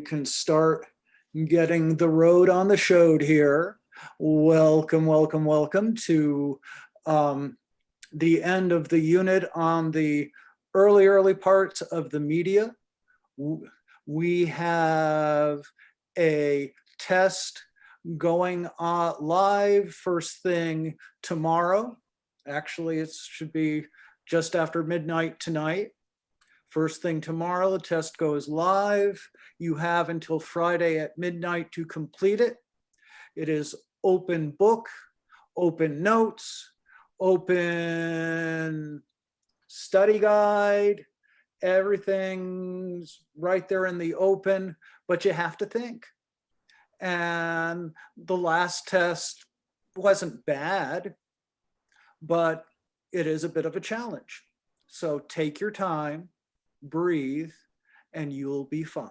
can start getting the road on the show here. Welcome, welcome, welcome to the end of the unit on the early parts of the media. We have a test going live first thing tomorrow. Actually, it should be just after midnight tonight. First thing tomorrow, the test goes live. You have until Friday at midnight to complete it. It is open book, open notes, open study guide. Everything's right there in the open, but you have to think. And the last test wasn't bad, but it is a bit of a challenge. So take your time, breathe, and you'll be fine.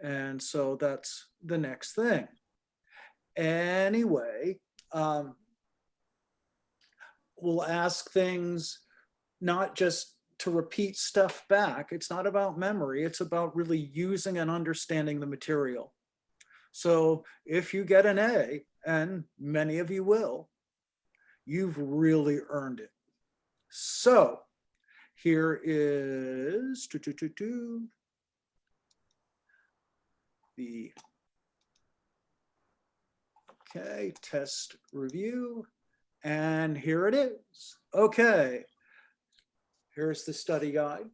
And so that's the next thing. Anyway, we'll ask things not just to repeat stuff back. It's not about memory. It's about really using and understanding the material. So if you get an A, and many of you will, you've really earned it. So here is the test review, and here it is. Okay, here's the study guide.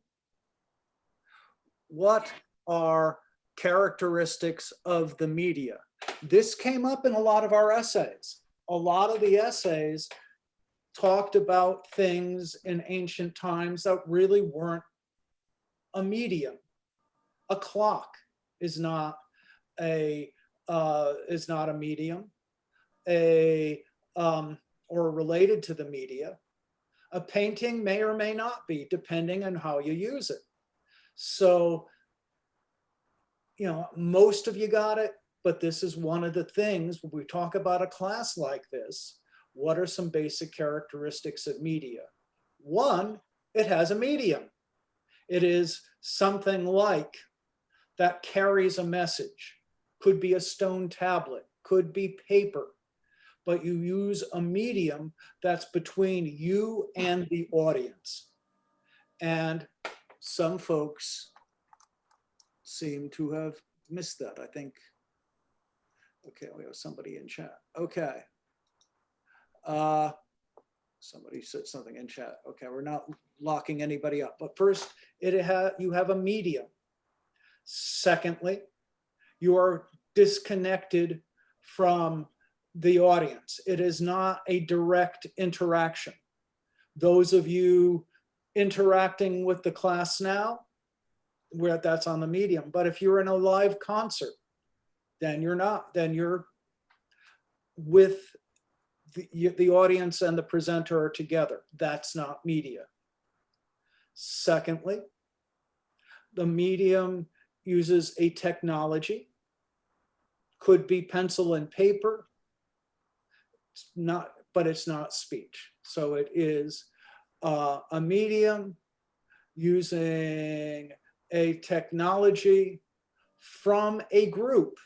What are characteristics of the media? This came up in a lot of our essays. A lot of the essays talked about things in ancient times that really weren't a medium. A clock is not a medium, or related to the media. A painting may or may not be, depending on how you use it. So, most of you got it, but this is one of the things when we talk about a class like this. What are some basic characteristics of media? One, it has a medium. It is something like that carries a message. Could be a stone tablet, could be paper, but you use a medium that's between you and the audience. And some folks seem to have missed that, I think. Okay, we have somebody in chat. Okay. Somebody said something in chat. Okay, we're not locking anybody up. But first, you have a medium. Secondly, you are disconnected from the audience. It is not a direct interaction. Those of you interacting with the class now, that's on the medium. But if you're in a live concert, then you're not. Then you're with the audience and the presenter are together. That's not media. Secondly, the medium uses a technology. Could be pencil and paper. It's not, but it's not speech. So it is a medium using a technology from a group.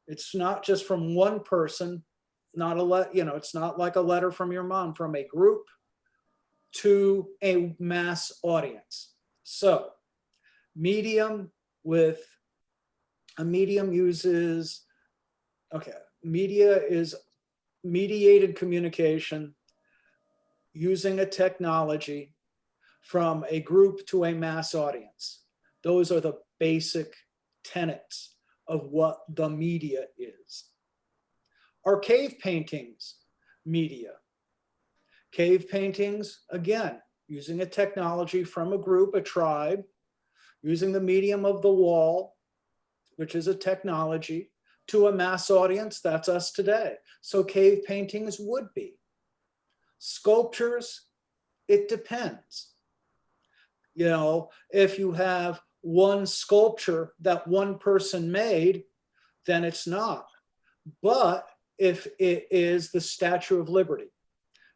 It's not just from one person. It's not like a letter from your mom, from a group to a mass audience. So medium uses, media is mediated communication using a technology from a group to a mass audience. Those are the basic tenets of what the media is. Are cave paintings media? Cave paintings, again, using a technology from a group, a tribe, using the medium of the wall, which is a technology, to a mass audience, that's us today. So cave paintings would be. Sculptures, it depends. If you have one sculpture that one person made, then it's not. But if it is the Statue of Liberty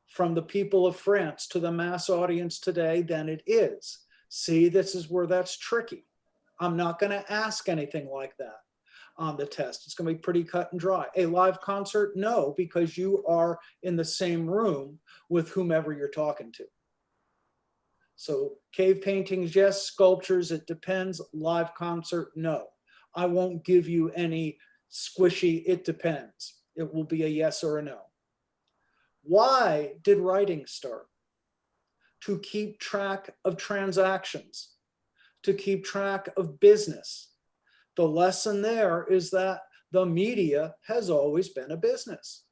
from the people of France to the mass audience today, then it is. See, this is where that's tricky. I'm not going to ask anything like that on the test. It's going to be pretty cut and dry. A live concert? No, because you are in the same room with whomever you're talking to. So cave paintings, yes. Sculptures, it depends. Live concert, no. I won't give you any squishy, it depends. It will be a yes or a no. Why did writing start? To keep track of transactions, to keep track of business. The lesson there is that the media has always been a business.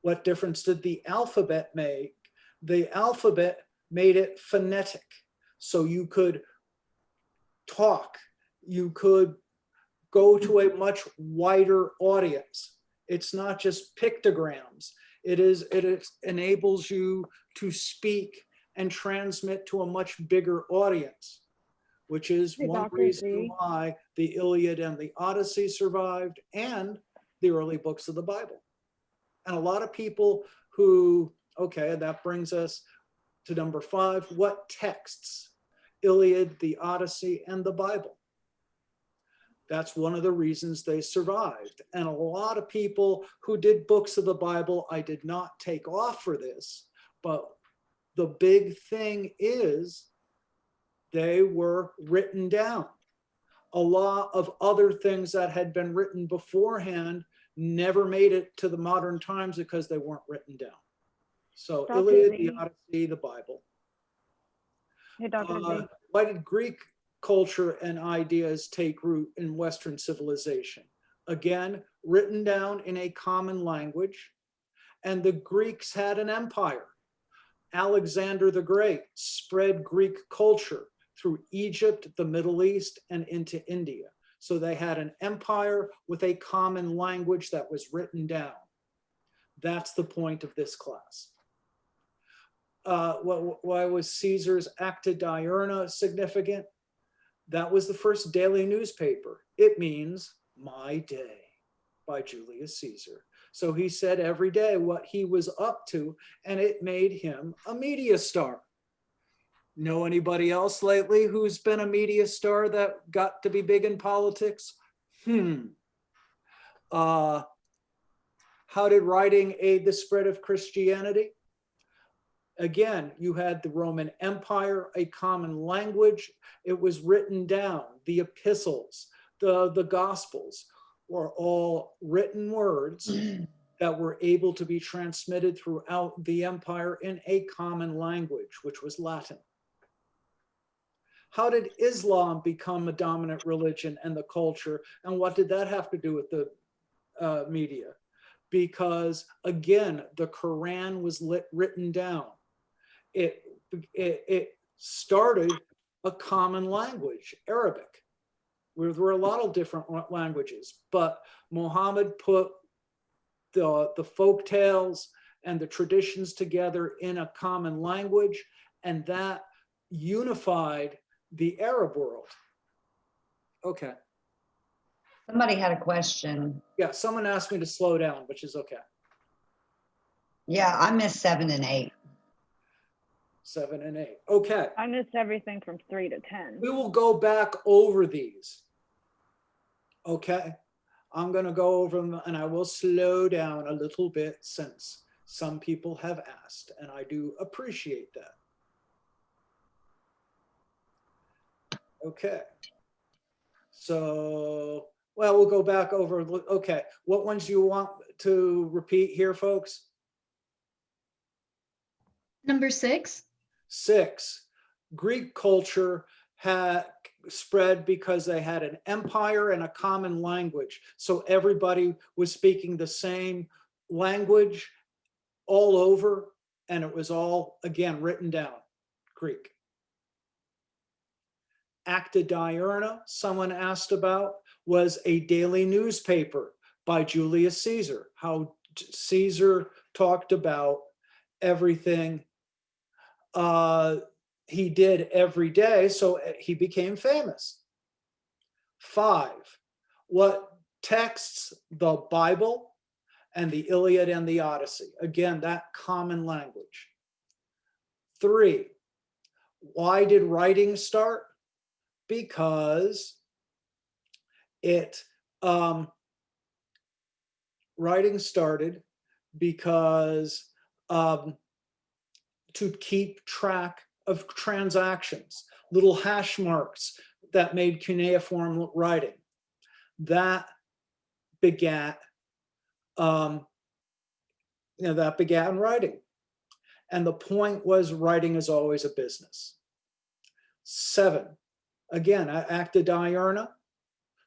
What difference did the alphabet make? The alphabet made it phonetic. So you could talk, you could go to a much wider audience. It's not just pictograms. It enables you to speak and transmit to a much bigger audience, which is one reason why the Iliad and the Odyssey survived, and the early books of the Bible. And a lot of people who, okay, that brings us to number 5. What texts? Iliad, the Odyssey, and the Bible. That's one of the reasons they survived. And a lot of people who did books of the Bible, I did not take off for this, but the big thing is they were written down. A lot of other things that had been written beforehand never made it to the modern times because they weren't written down. So Iliad, the Odyssey, the Bible. Hey, Dr. Z. Why did Greek culture and ideas take root in Western civilization? Again, written down in a common language. And the Greeks had an empire. Alexander the Great spread Greek culture through Egypt, the Middle East, and into India. So they had an empire with a common language that was written down. That's the point of this class. Why was Caesar's Acta Diurna significant? That was the first daily newspaper. It means my day by Julius Caesar. So he said every day what he was up to, and it made him a media star. Know anybody else lately who's been a media star that got to be big in politics? How did writing aid the spread of Christianity? Again, you had the Roman Empire, a common language. It was written down. The epistles, the Gospels were all written words that were able to be transmitted throughout the empire in a common language, which was Latin. How did Islam become a dominant religion and the culture? And what did that have to do with the media? Because again, the Quran was written down. It started a common language, Arabic. There were a lot of different languages, but Muhammad put the folk tales and the traditions together in a common language, and that unified the Arab world. Okay. Somebody had a question. Yeah, someone asked me to slow down, which is okay. Yeah, I missed 7 and 8. 7 and 8. Okay. I missed everything from 3 to 10. We will go back over these. Okay. I'm going to go over them and I will slow down a little bit since some people have asked, and I do appreciate that. Okay. So, well, we'll go back over. Okay. What ones do you want to repeat here, folks? Number 6. 6. Greek culture had spread because they had an empire and a common language. So everybody was speaking the same language all over, and it was all, again, written down, Greek. Acta Diurna, someone asked about, was a daily newspaper by Julius Caesar, how Caesar talked about everything he did every day, so he became famous. 5, what texts the Bible and the Iliad and the Odyssey? Again, that common language. 3, why did writing start? because writing started because to keep track of transactions, little hash marks that made cuneiform writing. That begat, that began writing. And the point was, writing is always a business. 7, again, Acta Diurna.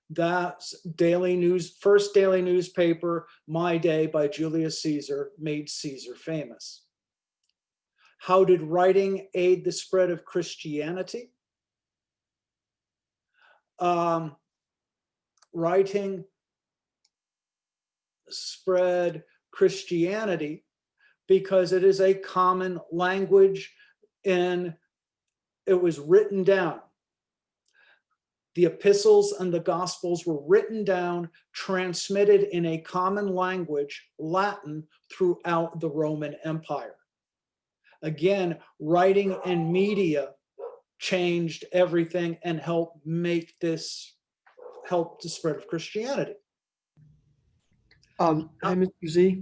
That's daily news, first daily newspaper, My Day by Julius Caesar, made Caesar famous. How did writing aid the spread of Christianity? Writing spread Christianity because it is a common language and it was written down. The epistles and the gospels were written down, transmitted in a common language, Latin, throughout the Roman Empire. Again, writing and media changed everything and helped make this, help the spread of Christianity. Hey, Mr. Z.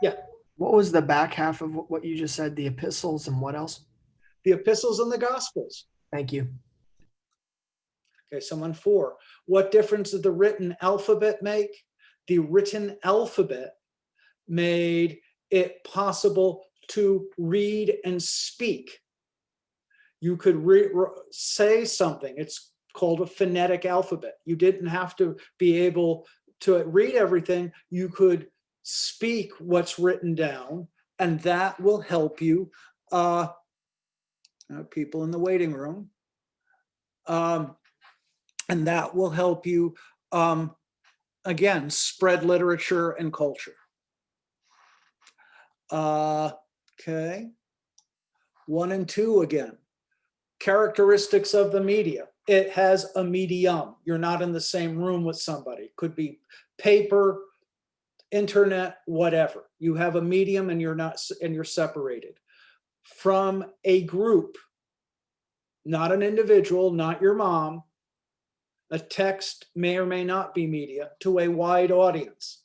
Yeah. What was the back half of what you just said? The epistles and what else? The epistles and the gospels. Thank you. Okay, someone 4. What difference did the written alphabet make? The written alphabet made it possible to read and speak. You could say something. It's called a phonetic alphabet. You didn't have to be able to read everything. You could speak what's written down, and that will help you. People in the waiting room. And that will help you, again, spread literature and culture. Okay. 1 and 2 again. Characteristics of the media. It has a medium. You're not in the same room with somebody. Could be paper, internet, whatever. You have a medium and you're separated from a group, not an individual, not your mom. A text may or may not be media to a wide audience.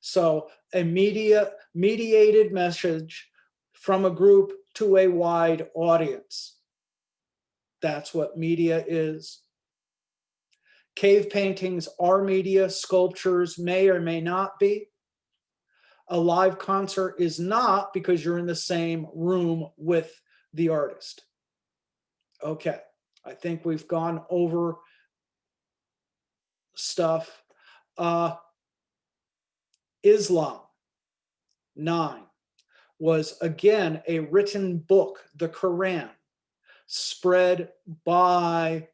So a mediated message from a group to a wide audience. That's what media is. Cave paintings are media. Sculptures may or may not be. A live concert is not, because you're in the same room with the artist. Okay, I think we've gone over stuff. Islam, 9, was again a written book, the Quran, spread by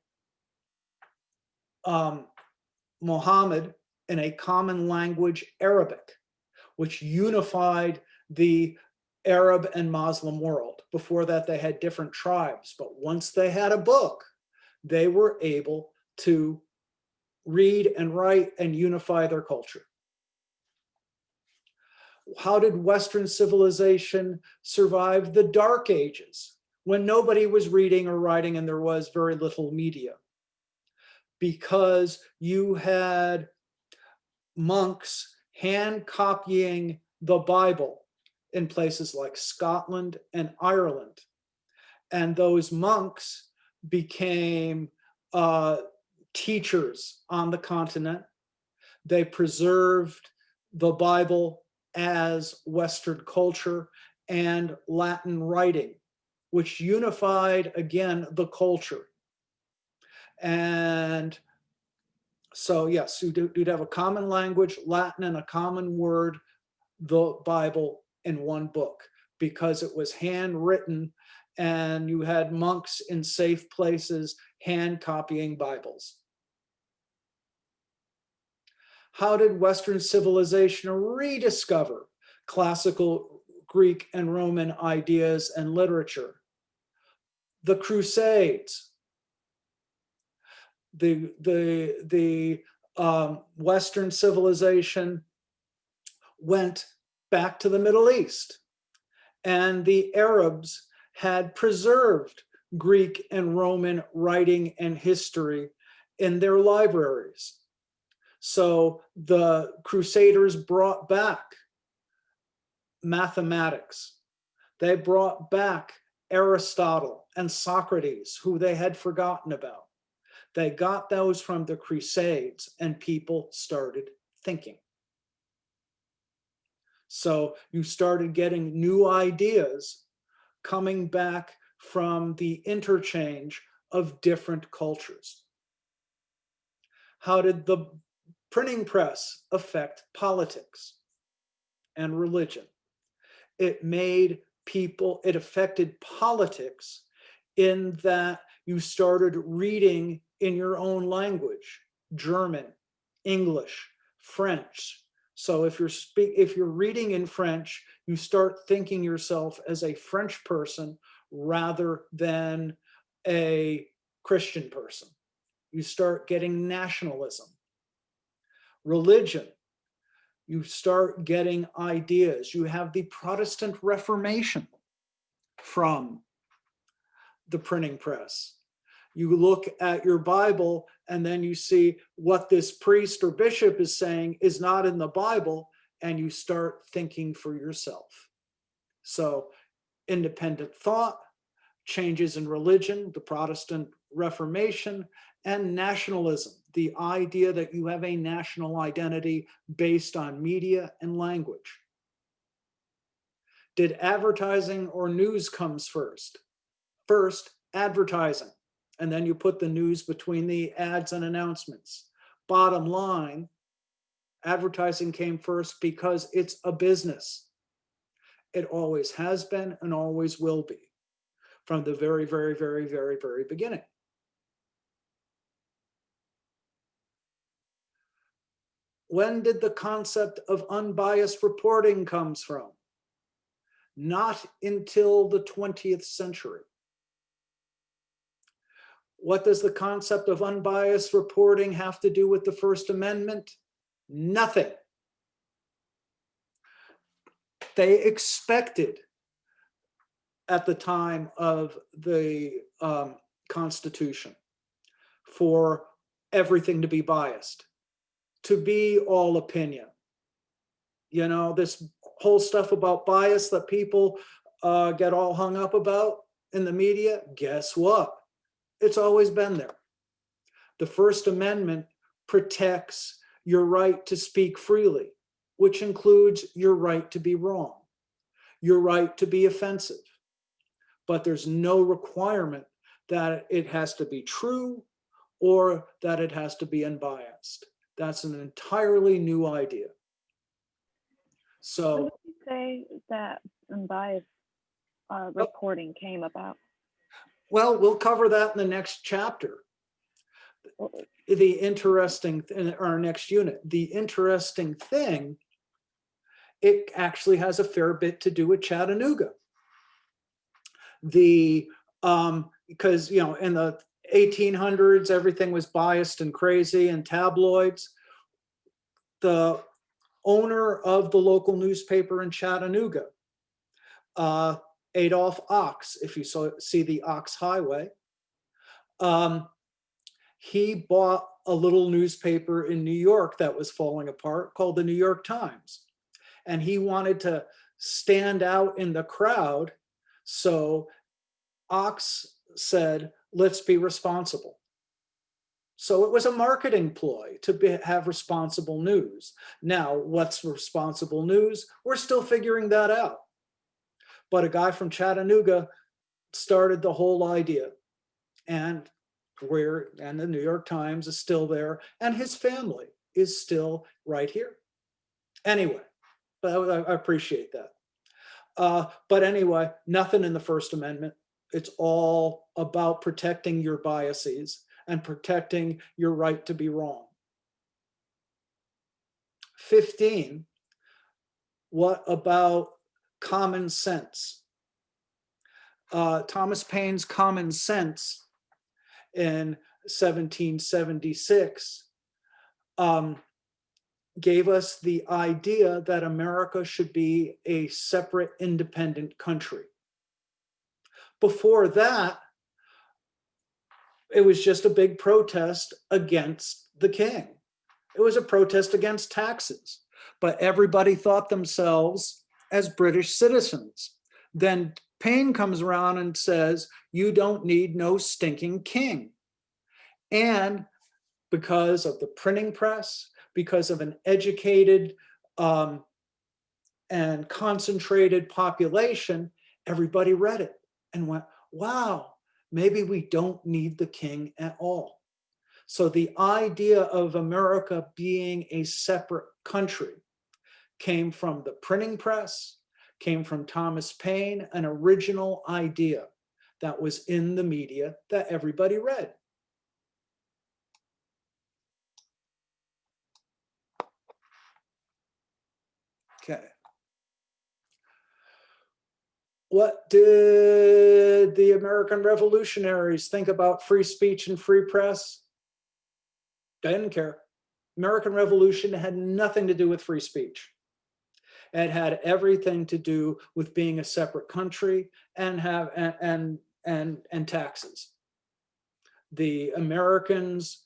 Muhammad in a common language, Arabic, which unified the Arab and Muslim world. Before that, they had different tribes, but once they had a book, they were able to read and write and unify their culture. How did Western civilization survive the Dark Ages when nobody was reading or writing and there was very little media? Because you had monks hand copying the Bible in places like Scotland and Ireland. And those monks became teachers on the continent. They preserved the Bible as Western culture and Latin writing, which unified, again, the culture. And so, yes, you'd have a common language, Latin, and a common word, the Bible, in one book, because it was handwritten and you had monks in safe places hand copying Bibles. How did Western civilization rediscover classical Greek and Roman ideas and literature? The Crusades. The Western civilization went back to the Middle East, and the Arabs had preserved Greek and Roman writing and history in their libraries. So the Crusaders brought back mathematics. They brought back Aristotle and Socrates, who they had forgotten about. They got those from the Crusades, and people started thinking. So you started getting new ideas coming back from the interchange of different cultures. How did the printing press affect politics and religion? It made people, it affected politics in that you started reading in your own language, German, English, French. So if you're reading in French, you start thinking yourself as a French person rather than a Christian person. You start getting nationalism. Religion, you start getting ideas. You have the Protestant Reformation from the printing press. You look at your Bible and then you see what this priest or bishop is saying is not in the Bible, and you start thinking for yourself. So independent thought, changes in religion, the Protestant Reformation, and nationalism, the idea that you have a national identity based on media and language. Did advertising or news comes first? First, advertising, and then you put the news between the ads and announcements. Bottom line, advertising came first because it's a business. It always has been and always will be from the very, very, very, very, very beginning. When did the concept of unbiased reporting comes from? Not until the 20th century. What does the concept of unbiased reporting have to do with the First Amendment? Nothing. They expected at the time of the Constitution for everything to be biased, to be all opinion. You know, this whole stuff about bias that people get all hung up about in the media, guess what? It's always been there. The First Amendment protects your right to speak freely, which includes your right to be wrong, your right to be offensive. But there's no requirement that it has to be true or that it has to be unbiased. That's an entirely new idea. When So, did you say that unbiased reporting came about? well, we'll cover that in the next chapter. The interesting, in our next unit, the interesting thing, it actually has a fair bit to do with Chattanooga. Because, you know, in the 1800s, everything was biased and crazy and tabloids. The owner of the local newspaper in Chattanooga, Adolph Ox, if you see the Ox Highway, he bought a little newspaper in New York that was falling apart called the New York Times. And he wanted to stand out in the crowd. So Ox said, let's be responsible. So it was a marketing ploy to have responsible news. Now, what's responsible news? We're still figuring that out. But a guy from Chattanooga started the whole idea. And the New York Times is still there, and his family is still right here. Anyway, but I appreciate that. But anyway, nothing in the First Amendment. It's all about protecting your biases and protecting your right to be wrong. 15, what about common sense? Thomas Paine's Common Sense in 1776 gave us the idea that America should be a separate, independent country. Before that, It was just a big protest against the king. It was a protest against taxes, but everybody thought themselves as British citizens. Then Paine comes around and says, you don't need no stinking king. And because of the printing press, because of an educated and concentrated population, everybody read it and went, wow, maybe we don't need the king at all. So the idea of America being a separate country came from the printing press, came from Thomas Paine, an original idea that was in the media that everybody read. Okay. What did the American revolutionaries think about free speech and free press? They didn't care. American Revolution had nothing to do with free speech. It had everything to do with being a separate country and taxes. The Americans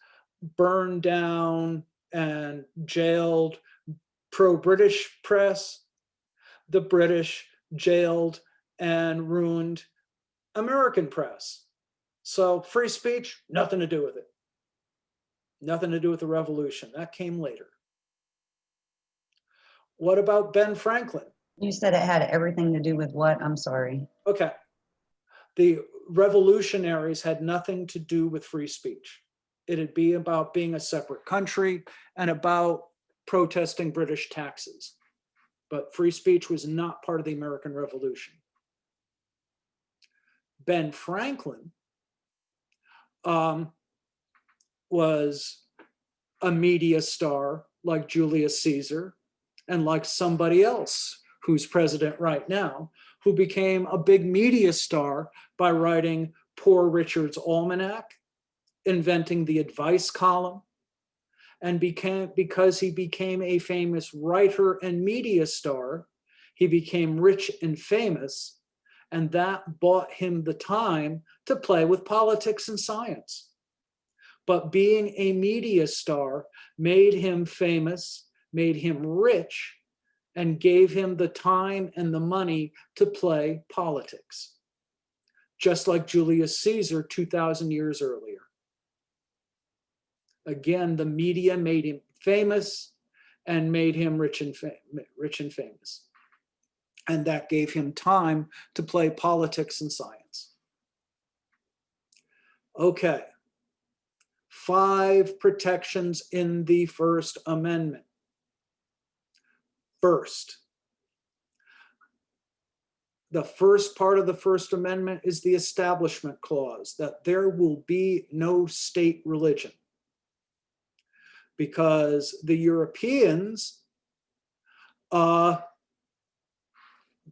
burned down and jailed pro-British press. The British jailed and ruined American press. So free speech, nothing to do with it. Nothing to do with the revolution. That came later. What about Ben Franklin? You said it had everything to do with what? I'm sorry. Okay. The revolutionaries had nothing to do with free speech. It'd be about being a separate country and about protesting British taxes. But free speech was not part of the American Revolution. Ben Franklin was a media star like Julius Caesar and like somebody else who's president right now, who became a big media star by writing Poor Richard's Almanac, inventing the advice column, and because he became a famous writer and media star, he became rich and famous, and that bought him the time to play with politics and science. But being a media star made him famous, made him rich, and gave him the time and the money to play politics, just like Julius Caesar 2,000 years earlier. Again, the media made him famous and made him rich and famous. And that gave him time to play politics and science. Okay. 5 protections in the First Amendment. First, the first part of the First Amendment is the Establishment Clause, that there will be no state religion. Because the Europeans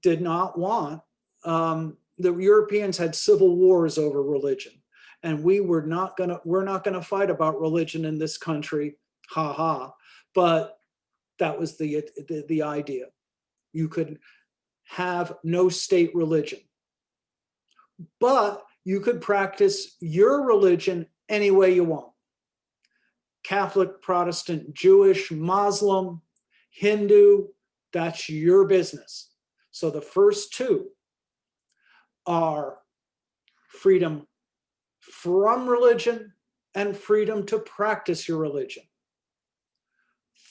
did not want, the Europeans had civil wars over religion, and we're not gonna fight about religion in this country, ha ha. But that was the idea. You could have no state religion, but you could practice your religion any way you want. Catholic, Protestant, Jewish, Muslim, Hindu, that's your business. So the first 2 are freedom from religion and freedom to practice your religion.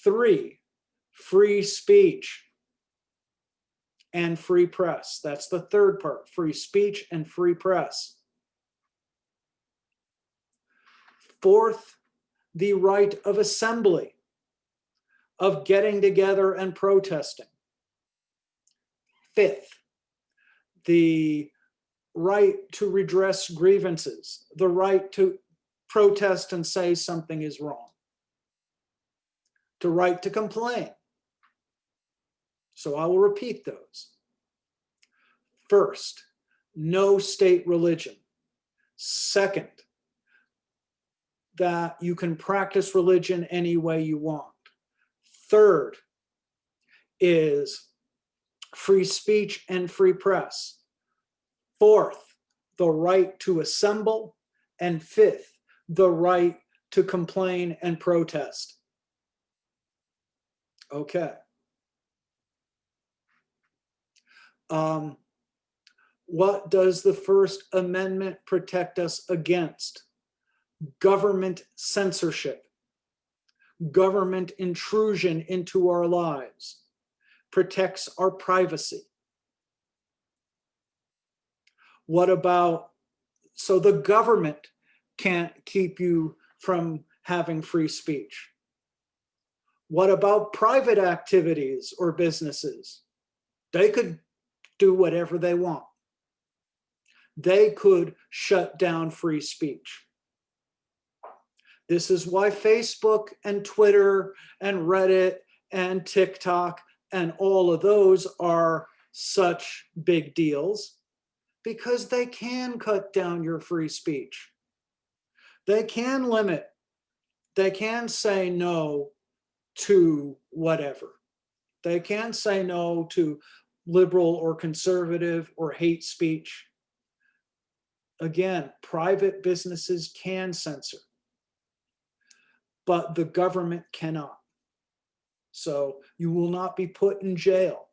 3, free speech and free press. That's the third part, free speech and free press. 4th, the right of assembly, of getting together and protesting. 5th, the right to redress grievances, the right to protest and say something is wrong, the right to complain. So I will repeat those. First, no state religion. Second, that you can practice religion any way you want. Third is free speech and free press. 4th, the right to assemble And fifth, the right to complain and protest. Okay. What does the First Amendment protect us against? Government censorship, government intrusion into our lives, protects our privacy. What about, so the government can't keep you from having free speech. What about private activities or businesses? They could do whatever they want. They could shut down free speech. This is why Facebook and Twitter and Reddit and TikTok and all of those are such big deals, because they can cut down your free speech. They can limit, they can say no to whatever. They can say no to liberal or conservative or hate speech. Again, private businesses can censor, but the government cannot. So you will not be put in jail.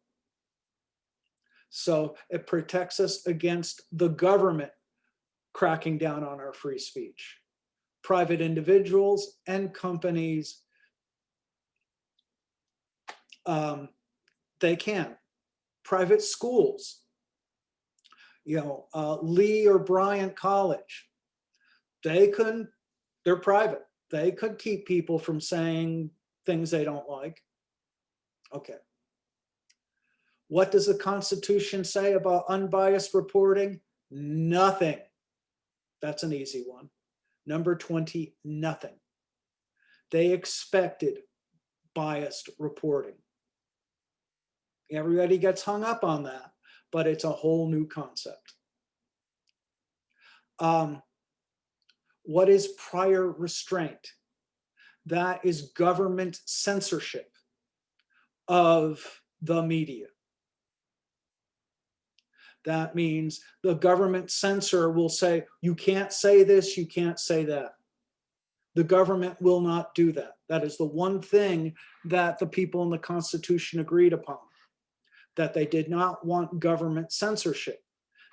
So it protects us against the government cracking down on our free speech. Private individuals and companies, they can. Private schools, Lee or Bryant College, they're private. They could keep people from saying things they don't like. Okay. What does the Constitution say about unbiased reporting? Nothing. That's an easy one. Number 20, nothing. They expected biased reporting. Everybody gets hung up on that, but it's a whole new concept. What is prior restraint? That is government censorship of the media. That means the government censor will say, you can't say this, you can't say that. The government will not do that. That is the one thing that the people in the Constitution agreed upon, that they did not want government censorship.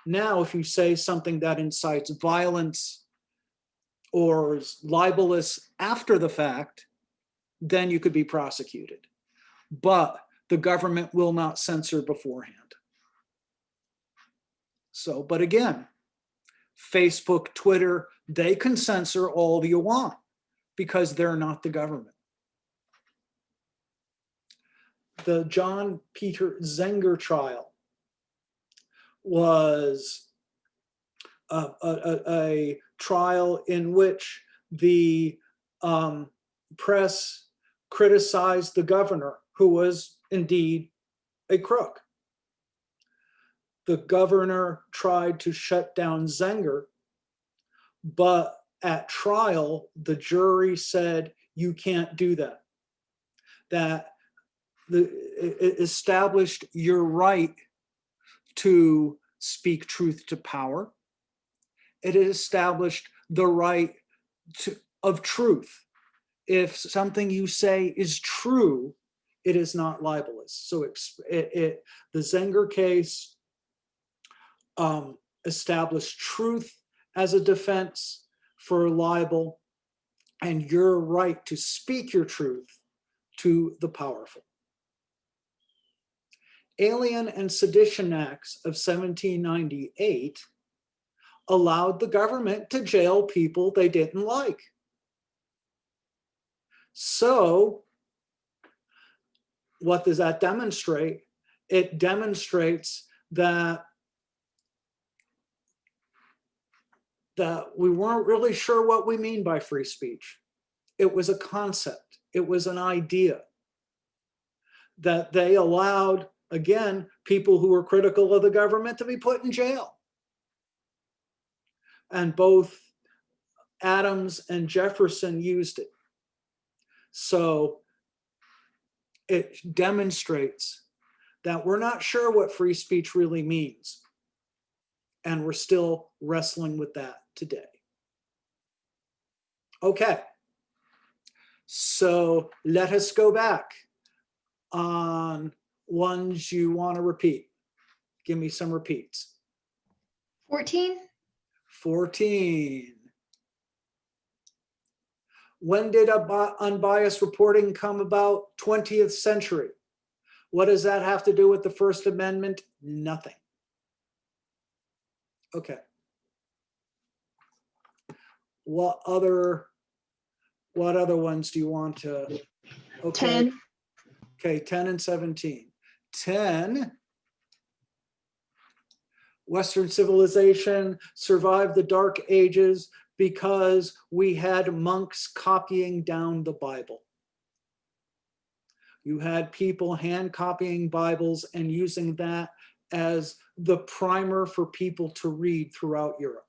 Now, if you say something that incites violence or is libelous after the fact, then you could be prosecuted. But the government will not censor beforehand. So, but again, Facebook, Twitter, they can censor all you want because they're not the government. The John Peter Zenger trial was a trial in which the press criticized the governor, who was indeed a crook. The governor tried to shut down Zenger, but at trial, the jury said, you can't do that. That it established your right to speak truth to power. It established the right of truth. If something you say is true, it is not libelous. So the Zenger case established truth as a defense for libel and your right to speak your truth to the powerful. Alien and Sedition Acts of 1798 allowed the government to jail people they didn't like. So what does that demonstrate? It demonstrates that we weren't really sure what we mean by free speech. It was a concept. It was an idea that they allowed, again, people who were critical of the government to be put in jail. And both Adams and Jefferson used it. So it demonstrates that we're not sure what free speech really means. And we're still wrestling with that today. Okay. So let us go back on ones you want to repeat. Give me some repeats. 14? 14. When did unbiased reporting come about? 20th century. What does that have to do with the First Amendment? Nothing. Okay. What other ones do you want to? Okay. 10? Okay, 10 and 17. 10. Western civilization survived the Dark Ages because we had monks copying down the Bible. You had people hand copying Bibles and using that as the primer for people to read throughout Europe.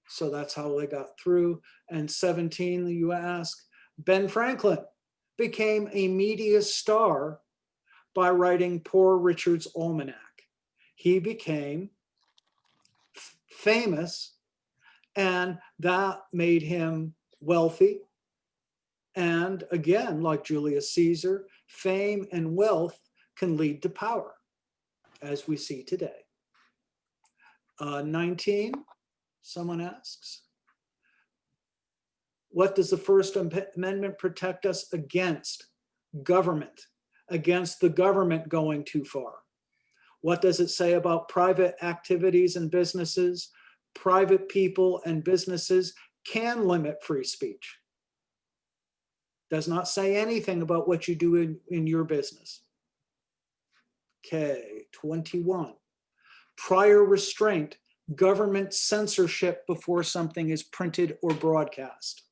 So that's how they got through. And 17, you ask, Ben Franklin became a media star by writing Poor Richard's Almanac. He became famous, and that made him wealthy. And again, like Julius Caesar, fame and wealth can lead to power, as we see today. 19, someone asks, what does the First Amendment protect us against? Government, against the government going too far. What does it say about private activities and businesses? Private people and businesses can limit free speech. Does not say anything about what you do in your business. Okay, 21. Prior restraint, government censorship before something is printed or broadcast.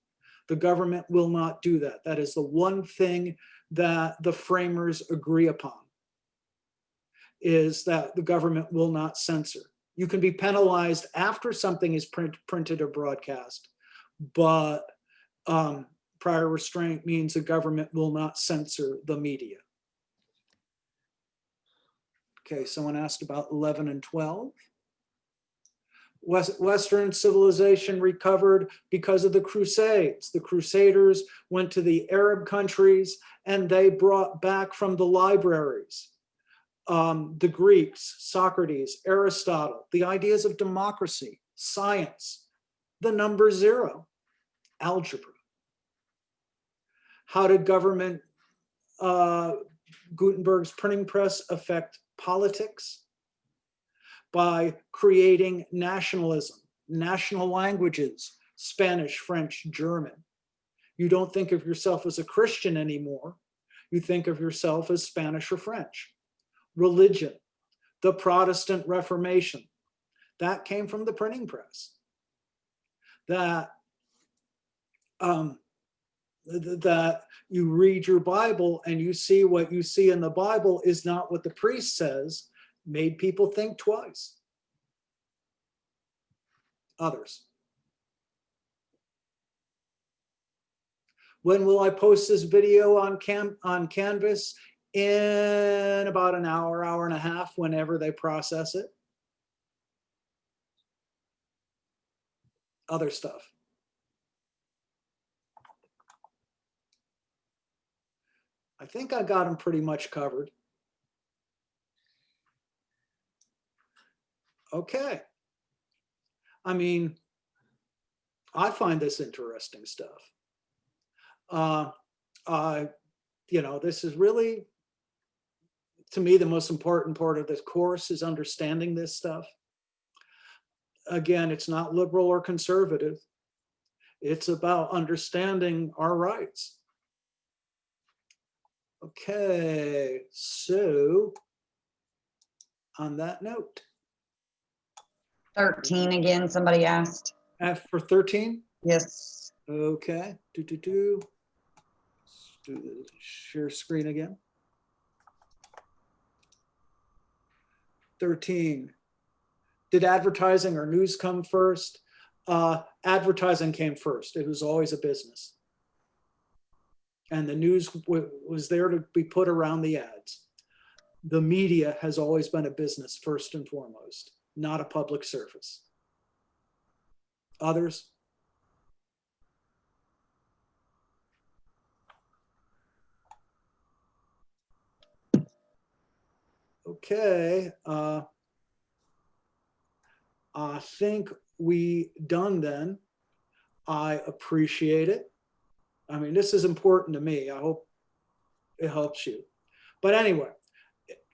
The government will not do that. That is the one thing that the framers agree upon, is that the government will not censor. You can be penalized after something is printed or broadcast, but prior restraint means the government will not censor the media. Okay, someone asked about 11 and 12. Western civilization recovered because of the Crusades. The Crusaders went to the Arab countries and they brought back from the libraries the Greeks, Socrates, Aristotle, the ideas of democracy, science, the number zero, algebra. How did Gutenberg's printing press affect politics? By creating nationalism, national languages, Spanish, French, German. You don't think of yourself as a Christian anymore. You think of yourself as Spanish or French. Religion, the Protestant Reformation, that came from the printing press. That you read your Bible and you see what you see in the Bible is not what the priest says, made people think twice. Others. When will I post this video on Canvas? In about an hour, hour and a half, whenever they process it. Other stuff. I think I got them pretty much covered. Okay. I mean, I find this interesting stuff. You know, this is really, to me, the most important part of this course is understanding this stuff. Again, it's not liberal or conservative. It's about understanding our rights. Okay, so on that note. 13 again, somebody asked. For 13? Yes. Okay, Let's do the share screen again. 13. Did advertising or news come first? Advertising came first. It was always a business. And the news was there to be put around the ads. The media has always been a business first and foremost, not a public service. Others? Okay. I think we done then. I appreciate it. I mean, this is important to me. I hope it helps you. But anyway,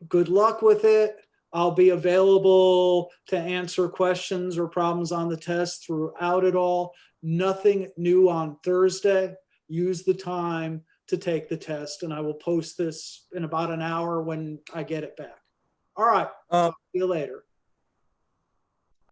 good luck with it. I'll be available to answer questions or problems on the test throughout it all. Nothing new on Thursday. Use the time to take the test, and I will post this in about an hour when I get it back. All right. Um, See you later.